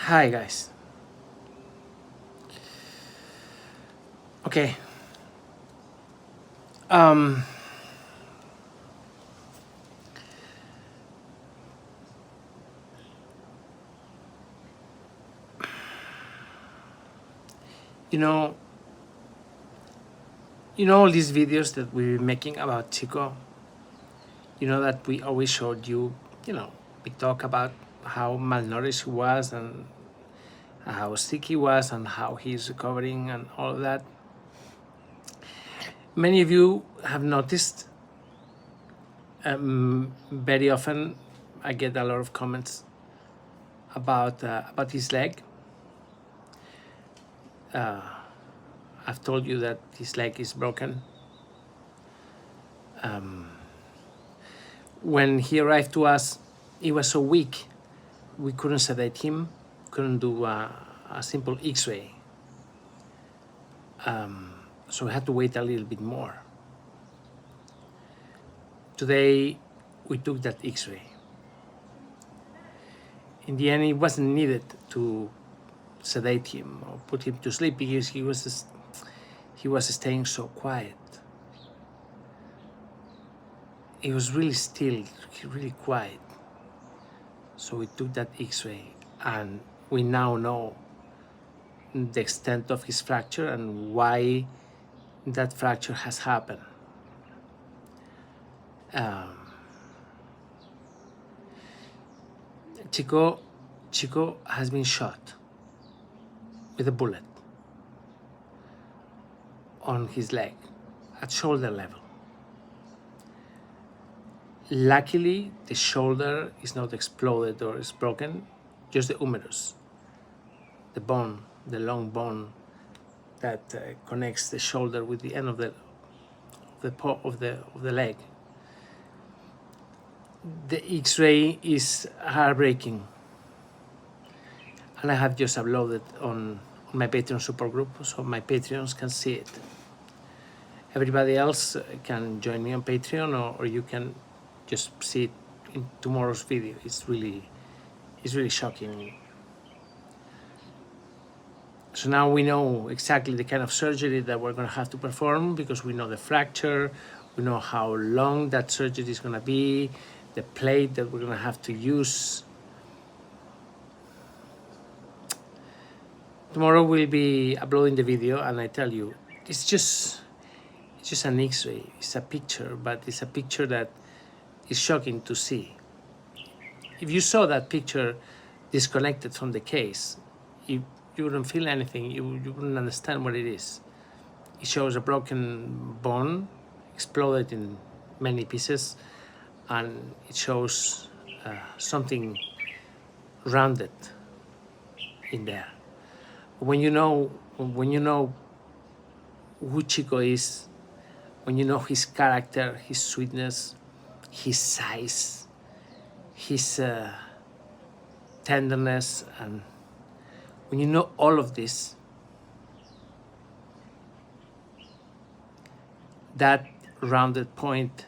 Hi guys. Okay. Um you know all these videos that we're making about Chico, that we always showed you, we talk about how malnourished he was and how sick he was and how he's recovering and all of that. Many of you have noticed, very often I get a lot of comments about his leg. I've told you that his leg is broken. When he arrived to us, he was so weak, we couldn't sedate him, couldn't do a simple X-ray. So we had to wait a little bit more. Today, we took that X-ray. In the end, it wasn't needed to sedate him or put him to sleep because he was staying so quiet. He was really still, really quiet. So we took that X-ray, and we now know the extent of his fracture and why that fracture has happened. Chico has been shot with a bullet on his leg at shoulder level. Luckily, the shoulder is not exploded or is broken, just the humerus, the bone, the long bone that connects the shoulder with the end of the leg. The X-ray is heartbreaking, and I have just uploaded on my Patreon support group so my Patreons can see it. Everybody else can join me on Patreon, or you can just see it in tomorrow's video. It's really shocking. So now we know exactly the kind of surgery that we're going to have to perform, because we know the fracture, we know how long that surgery is going to be, the plate that we're going to have to use. Tomorrow we'll be uploading the video, and I tell you, it's just an X-ray. It's a picture, but it's a picture that is shocking to see. If you saw that picture disconnected from the case, you wouldn't feel anything. You wouldn't understand what it is. It shows a broken bone, exploded in many pieces, and it shows something rounded in there. When you know who Chico is, when you know his character, his sweetness, his size, his tenderness, and when you know all of this, that rounded point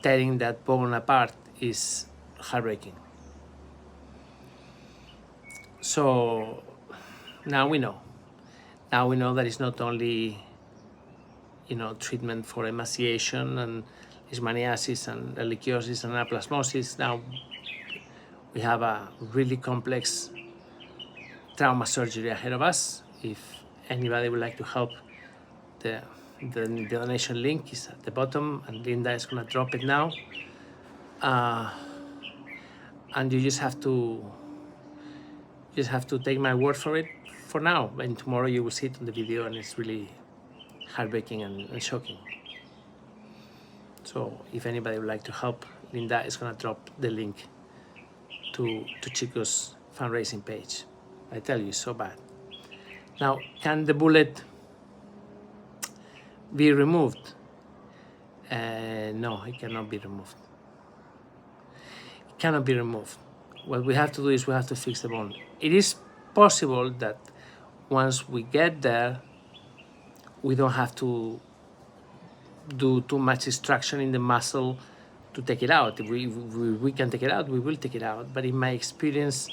tearing that bone apart is heartbreaking. So now we know. Now we know that it's not only treatment for emaciation and leishmaniasis and ehrlichiosis and anaplasmosis. Now we have a really complex trauma surgery ahead of us. If anybody would like to help, the donation link is at the bottom, and Linda is going to drop it now. And you just have to take my word for it for now, and tomorrow you will see it on the video, and it's really heartbreaking and shocking. So if anybody would like to help, Linda is going to drop the link to Chico's fundraising page. I tell you, it's so bad. Now, can the bullet be removed? No, it cannot be removed. It cannot be removed. What we have to do is we have to fix the bone. It is possible that once we get there, we don't have to do too much extraction in the muscle take it out. If we can take it out, we will take it out. But in my experience,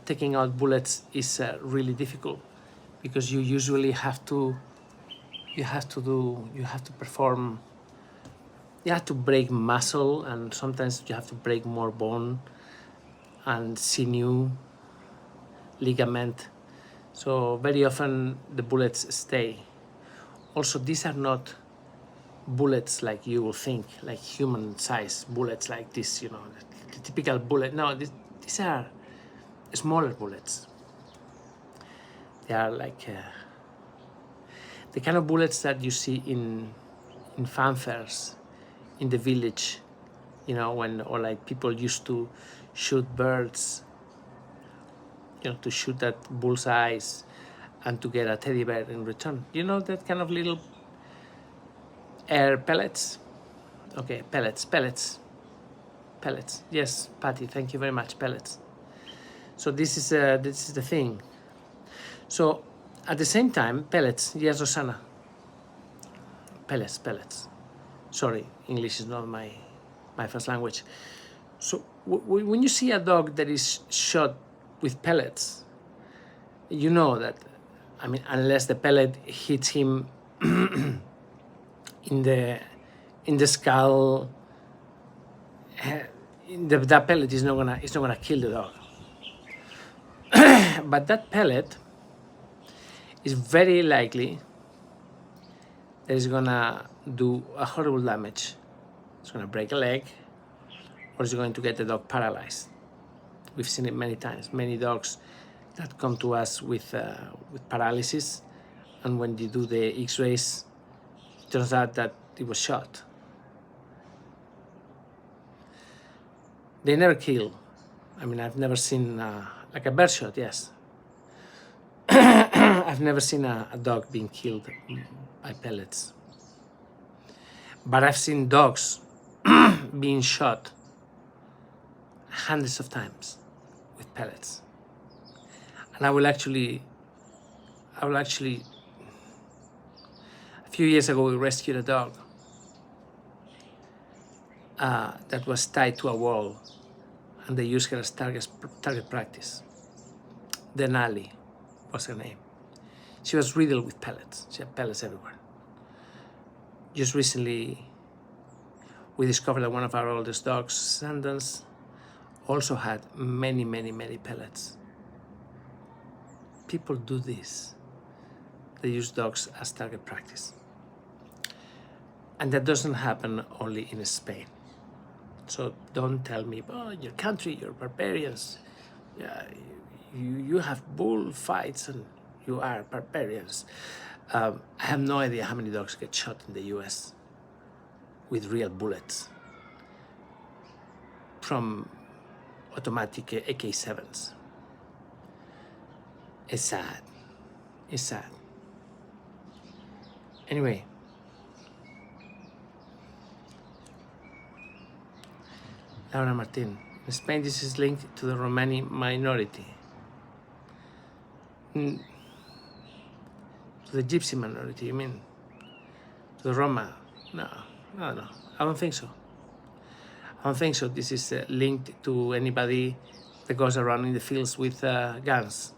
taking out bullets is really difficult, because you usually have to perform, you have to break muscle, and sometimes you have to break more bone and sinew, ligament. So very often the bullets stay. Also, these are not bullets like you will think, like human-sized bullets like this, you know, the typical bullet. No, these are smaller bullets. They are like the kind of bullets that you see in fanfares in the village, you know, or like people used to shoot birds, you know, to shoot at bullseyes and to get a teddy bear in return. You know, that kind of little air pellets. Okay, pellets. Yes, Patty, thank you very much. Pellets. So this is the thing. So at the same time, pellets. Yes, Rosanna. Pellets. Sorry, English is not my first language. So when you see a dog that is shot with pellets, you know that, I mean, unless the pellet hits him in the skull, that pellet is not gonna kill the dog. But that pellet is very likely that it's gonna do a horrible damage. It's gonna break a leg, or it's going to get the dog paralyzed. We've seen it many times. Many dogs that come to us with paralysis, and when you do the X-rays, it turns out that it was shot. They never kill. I mean, I've never seen like a bird shot, yes. I've never seen a dog being killed by pellets. But I've seen dogs being shot hundreds of times with pellets. And I will actually, a few years ago, we rescued a dog that was tied to a wall, and they used her as target practice. Denali was her name. She was riddled with pellets. She had pellets everywhere. Just recently, we discovered that one of our oldest dogs, Sandals, also had many pellets. People do this. They use dogs as target practice. And that doesn't happen only in Spain. So don't tell me, oh, your country, you're barbarians. Yeah, you have bullfights and you are barbarians. I have no idea how many dogs get shot in the US with real bullets from automatic AK-7s. It's sad. It's sad. Anyway, Laura Martin. In Spain, this is linked to the Romani minority. To the Gypsy minority, you mean? To the Roma? No. I don't think so. I don't think so. This is linked to anybody that goes around in the fields with guns.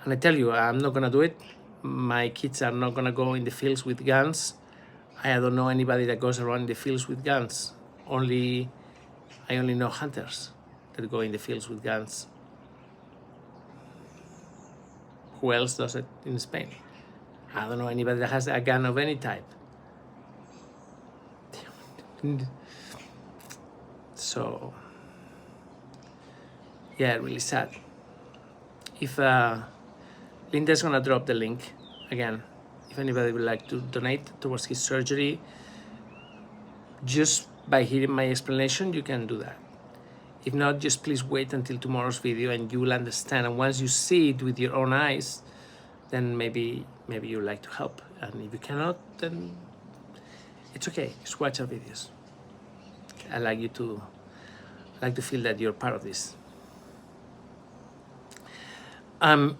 And I tell you, I'm not gonna do it. My kids are not gonna go in the fields with guns. I don't know anybody that goes around in the fields with guns. I only know hunters that go in the fields with guns. Who else does it in Spain? I don't know anybody that has a gun of any type. So, yeah, really sad. If Linda's gonna drop the link again, if anybody would like to donate towards his surgery, just by hearing my explanation, you can do that. If not, just please wait until tomorrow's video and you will understand. And once you see it with your own eyes, then maybe you'd like to help. And if you cannot, then it's okay. Just watch our videos. I like to feel that you're part of this. On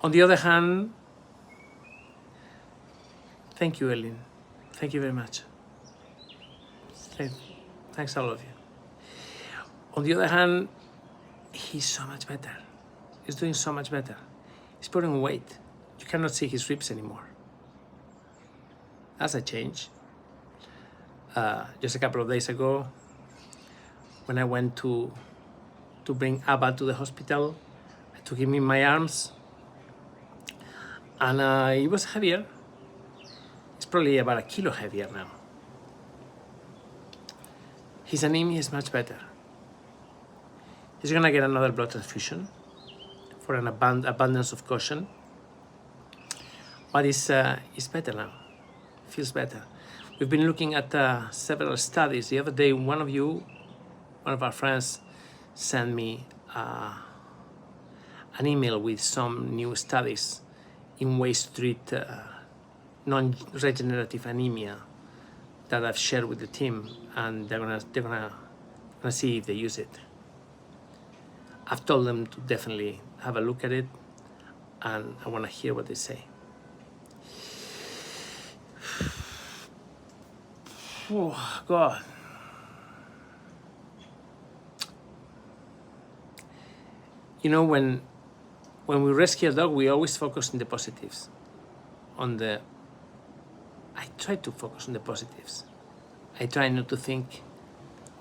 the other hand, thank you, Ellen. Thank you very much. Great. Thanks all of you. On the other hand, he's so much better. He's doing so much better. He's putting on weight. You cannot see his ribs anymore. That's a change. Just a couple of days ago, when I went to bring Abba to the hospital, I took him in my arms, and he was heavier. It's probably about a kilo heavier now. His anemia is much better. He's gonna get another blood transfusion for an abundance of caution, but it's better now. Feels better. We've been looking at several studies. The other day, one of our friends, sent me an email with some new studies in ways to treat non-regenerative anemia that I've shared with the team, and they're gonna see if they use it. I've told them to definitely have a look at it, and I want to hear what they say. Oh, God. You know, when we rescue a dog, we always focus on the positives. I try to focus on the positives. I try not to think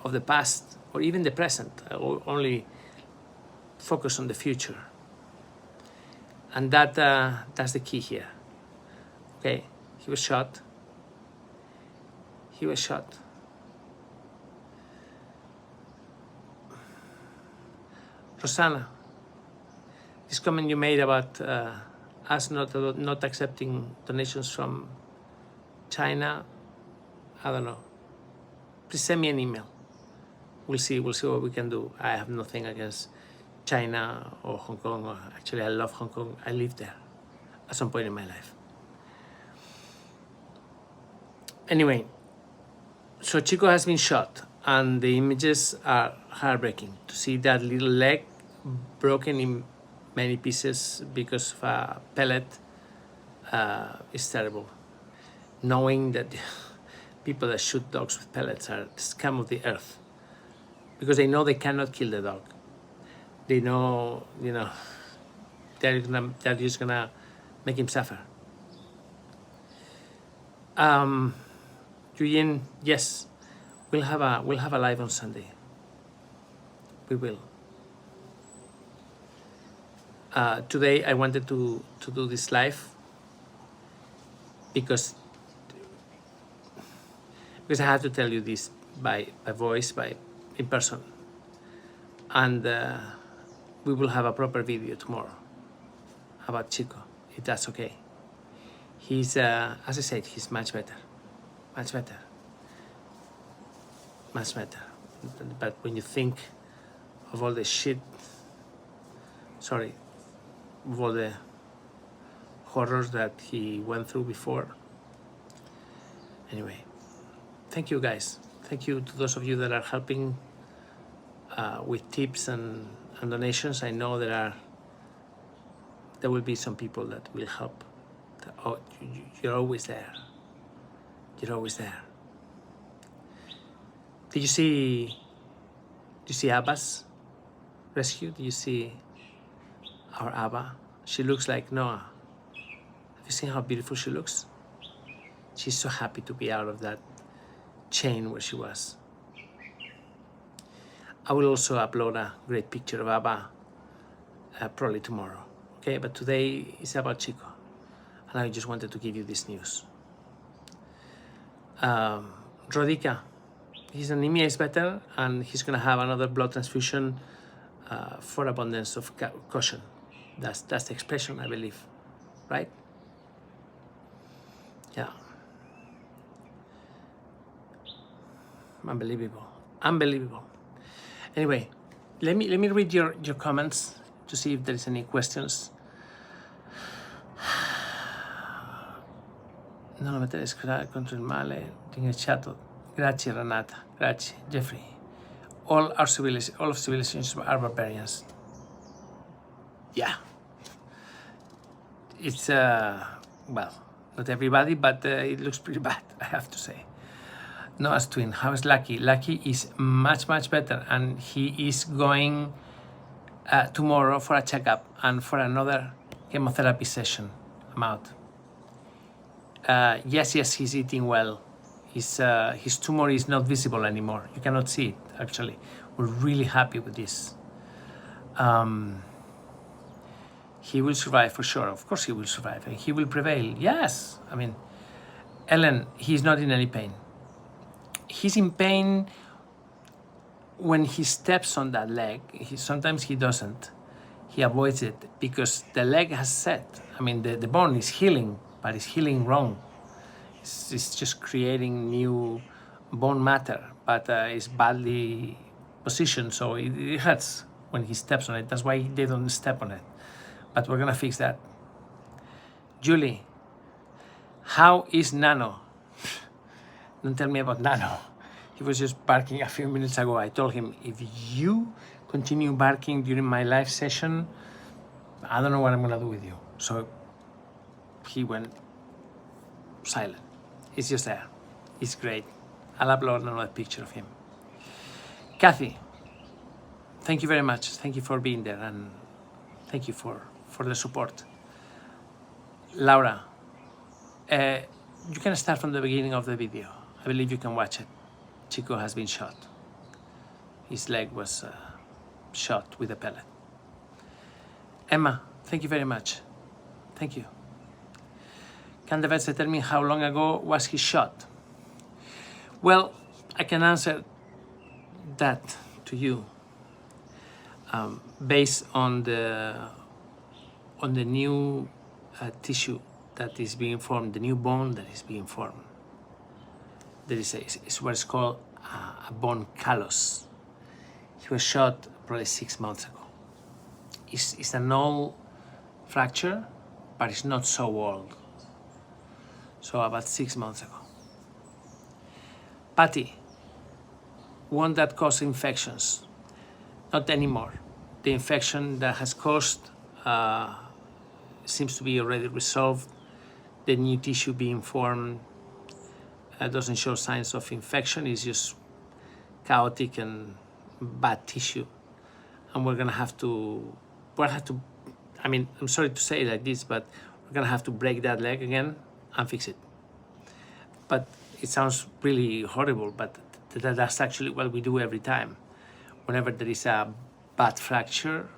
of the past or even the present. I only focus on the future. And that's the key here. Okay, he was shot. He was shot. Rosanna, this comment you made about us not accepting donations from China, I don't know. Please send me an email. We'll see what we can do. I have nothing against China or Hong Kong. Or actually, I love Hong Kong. I lived there at some point in my life. Anyway, so Chico has been shot, and the images are heartbreaking. To see that little leg broken in many pieces because of a pellet is terrible. Knowing that people that shoot dogs with pellets are the scum of the earth, because they know they cannot kill the dog. They know, they're just gonna make him suffer. Eugene, yes, we'll have a live on Sunday. We will. Today I wanted to do this live because I had to tell you this by voice, in person, and we will have a proper video tomorrow about Chico, if that's okay. He's, as I said, he's much better. But when you think of all the of all the horrors that he went through before. Anyway, thank you guys. Thank you to those of you that are helping with tips and donations. I know there will be some people that will help. Oh, you're always there. You're always there. Did you see Abba's rescue? Did you see our Abba? She looks like Noah. Have you seen how beautiful she looks? She's so happy to be out of that chain where she was. I will also upload a great picture of Abba probably tomorrow. Okay, but today is about Chico, and I just wanted to give you this news. Rodica, his anemia is better, and he's gonna have another blood transfusion for abundance of caution. That's the expression, I believe, right? Yeah. Unbelievable. Anyway, let me read your comments to see if there is any questions. Non lo mettere contro il male, ringraziato. Grazie Renata, grazie Jeffrey. All of civilizations are barbarians. Yeah. It's well, not everybody, but it looks pretty bad, I have to say. Noah's twin. How is Lucky? Lucky is much, much better, and he is going tomorrow for a checkup and for another chemotherapy session. I'm out. Yes, he's eating well. His tumor is not visible anymore. You cannot see it, actually. We're really happy with this. He will survive for sure. Of course he will survive, and he will prevail. Yes. I mean, Ellen, he's not in any pain. He's in pain when he steps on that leg. Sometimes he doesn't. He avoids it because the leg has set. I mean, the bone is healing, but it's healing wrong. It's just creating new bone matter, but it's badly positioned, so it hurts when he steps on it. That's why they don't step on it. But we're gonna fix that. Julie, how is Nano? Don't tell me about Nano. He was just barking a few minutes ago. I told him, if you continue barking during my live session, I don't know what I'm gonna do with you. So he went silent. He's just there. He's great. I'll upload another picture of him. Kathy, thank you very much. Thank you for being there, and thank you for the support. Laura, you can start from the beginning of the video. I believe you can watch it. Chico has been shot. His leg was shot with a pellet. Emma, thank you very much. Thank you. Can the vet tell me how long ago was he shot? Well, I can answer that to you based on the new tissue that is being formed, the new bone that is being formed. There is it's what is called a bone callus. He was shot probably 6 months ago. It's an old fracture, but it's not so old. So about 6 months ago. Patty, won't that cause infections? Not anymore. The infection that has caused seems to be already resolved. The new tissue being formed doesn't show signs of infection. It's just chaotic and bad tissue. And we're gonna have to, I mean, I'm sorry to say it like this, but we're gonna have to break that leg again and fix it. But it sounds really horrible, but that's actually what we do every time. Whenever there is a bad fracture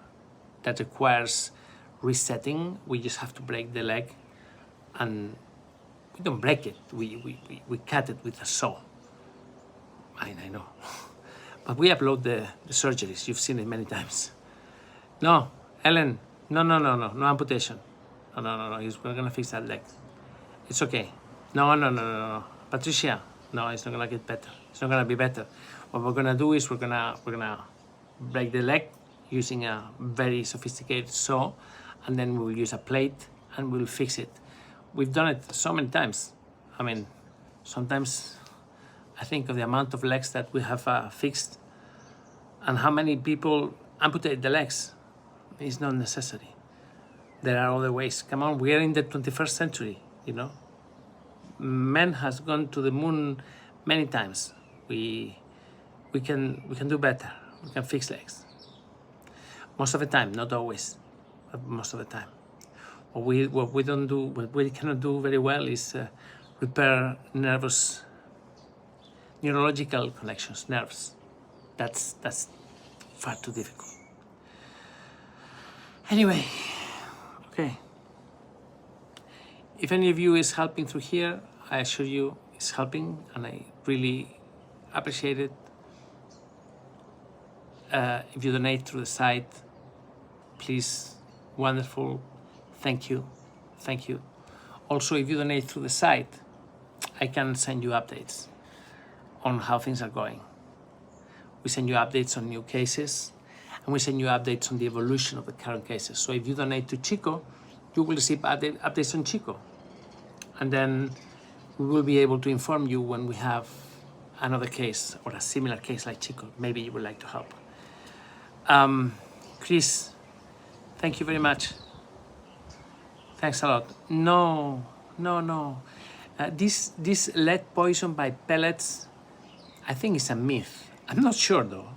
that requires resetting, we just have to break the leg, and we don't break it, we cut it with a saw. I know. But we upload the surgeries, you've seen it many times. No, Ellen, no amputation. No, we're gonna fix that leg. It's okay. No. Patricia, no, it's not gonna get better. It's not gonna be better. What we're gonna do is we're gonna break the leg using a very sophisticated saw, and then we'll use a plate and we'll fix it. We've done it so many times. I mean, sometimes I think of the amount of legs that we have fixed and how many people amputate the legs. It's not necessary. There are other ways. Come on, we are in the 21st century, you know. Man has gone to the moon many times. We can do better. We can fix legs. Most of the time, not always, but most of the time. What we cannot do very well is repair neurological connections, nerves. That's far too difficult. Anyway, okay. If any of you is helping through here, I assure you it's helping, and I really appreciate it. If you donate through the site, please, wonderful. Thank you. Also, if you donate through the site, I can send you updates on how things are going. We send you updates on new cases, and we send you updates on the evolution of the current cases. So if you donate to Chico, you will receive updates on Chico. And then we will be able to inform you when we have another case or a similar case like Chico. Maybe you would like to help. Chris, thank you very much. Thanks a lot. No. This lead poison by Pellets I think it's a myth. I'm not sure though.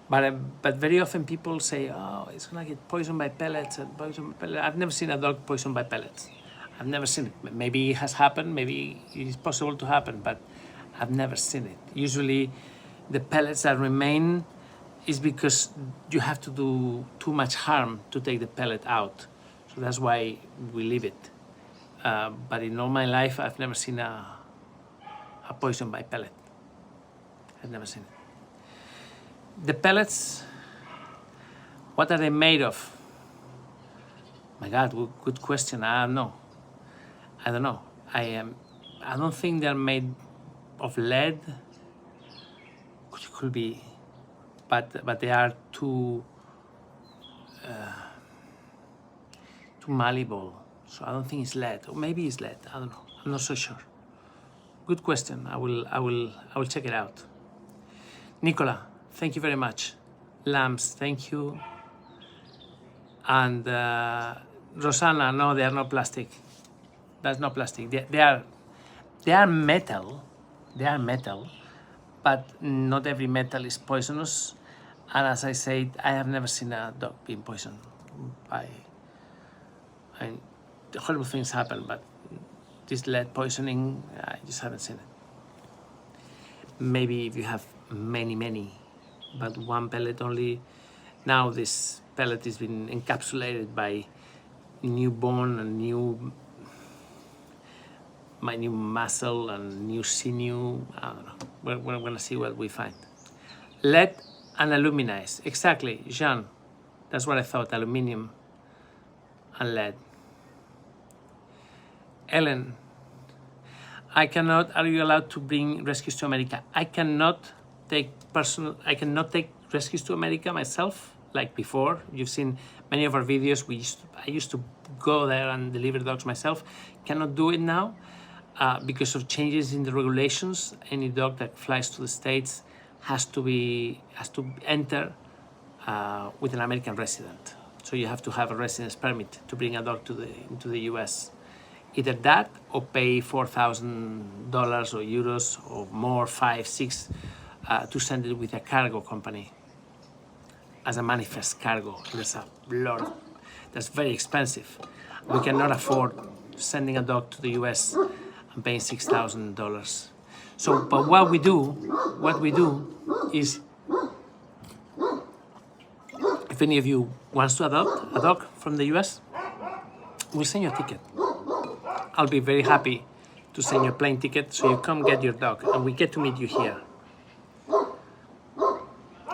But very often people say, oh, it's gonna get poisoned by pellets and poisoned by pellets. I've never seen a dog poisoned by pellets. I've never seen it. Maybe it has happened, maybe it is possible to happen, but I've never seen it. Usually the pellets that remain is because you have to do too much harm to take the pellet out. So that's why we leave it. But in all my life, I've never seen a poison by pellet. I've never seen it. The pellets, what are they made of? My God, good question. I don't know. I don't think they're made of lead. Could be, but they are too malleable. So I don't think it's lead, or maybe it's lead. I don't know. I'm not so sure. Good question. I will check it out. Nicola, thank you very much. Lambs, thank you. And Rosanna, no, they are not plastic. That's not plastic. They are metal. They are metal, but not every metal is poisonous. And as I said, I have never seen a dog being poisoned by. Horrible things happen, but this lead poisoning, I just haven't seen it. Maybe if you have many, but one pellet only. Now this pellet has been encapsulated by new bone and my new muscle and new sinew. I don't know. We're gonna see what we find. Lead and aluminize. Exactly, Jean. That's what I thought. Aluminium and lead. Ellen, are you allowed to bring rescues to America? I cannot take rescues to America myself, like before. You've seen many of our videos. I used to go there and deliver dogs myself. Cannot do it now because of changes in the regulations. Any dog that flies to the States has to enter with an American resident. So you have to have a residence permit to bring a dog into the US. Either that or pay $4,000 or euros or more, 5, 6, to send it with a cargo company as a manifest cargo. There's a lot. That's very expensive. We cannot afford sending a dog to the US and paying $6,000. So, but what we do is, if any of you wants to adopt a dog from the US, we'll send you a ticket. I'll be very happy to send you a plane ticket so you come get your dog and we get to meet you here.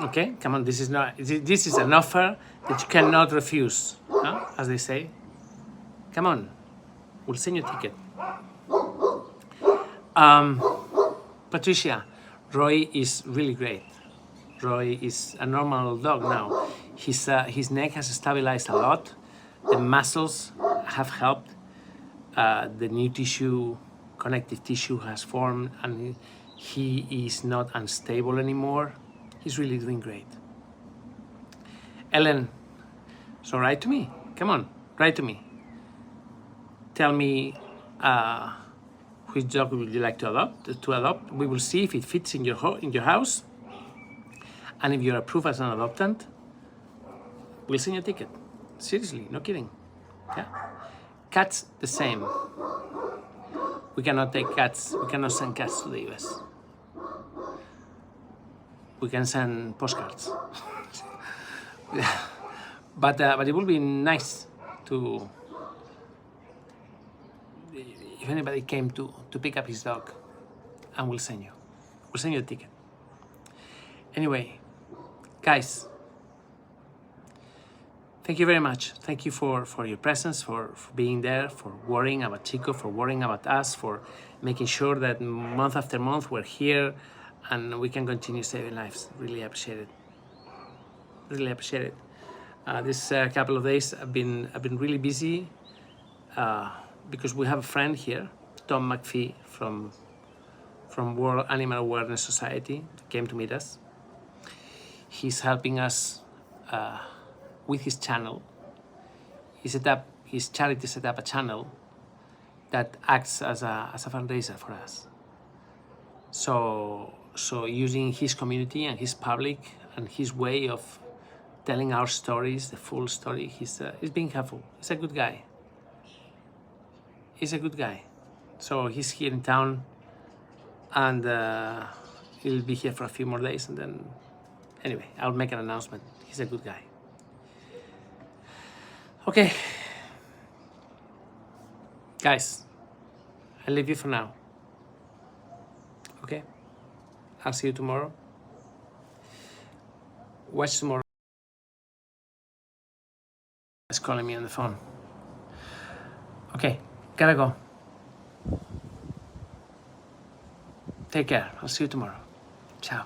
Okay, come on, this is an offer that you cannot refuse, huh? As they say. Come on, we'll send you a ticket. Patricia, Roy is really great. Roy is a normal dog now. His neck has stabilized a lot. The muscles have helped. The new tissue, connective tissue has formed, and he is not unstable anymore. He's really doing great. Ellen, so write to me. Come on, write to me. Tell me which dog would you like to adopt. We will see if it fits in your house, and if you're approved as an adoptant, we'll send you a ticket. Seriously, no kidding. Yeah. Cats, the same. We cannot take cats. We cannot send cats to the US. We can send postcards. But it would be nice to, if anybody came to pick up his dog, and we'll send you a ticket. Anyway, guys, thank you very much. Thank you for your presence, for being there, for worrying about Chico, for worrying about us, for making sure that month after month we're here and we can continue saving lives. Really appreciate it. Really appreciate it. This couple of days I've been really busy because we have a friend here, Tom McPhee from World Animal Awareness Society, came to meet us. He's helping us with his channel. His charity set up a channel that acts as a fundraiser for us. So So using his community and his public and his way of telling our stories, the full story, he's being helpful. He's a good guy. He's a good guy. So he's here in town, and he'll be here for a few more days, and then anyway, I'll make an announcement. He's a good guy. Okay, guys, I leave you for now. Okay, I'll see you tomorrow. Watch tomorrow. He's calling me on the phone. Okay, gotta go. Take care. I'll see you tomorrow. Ciao.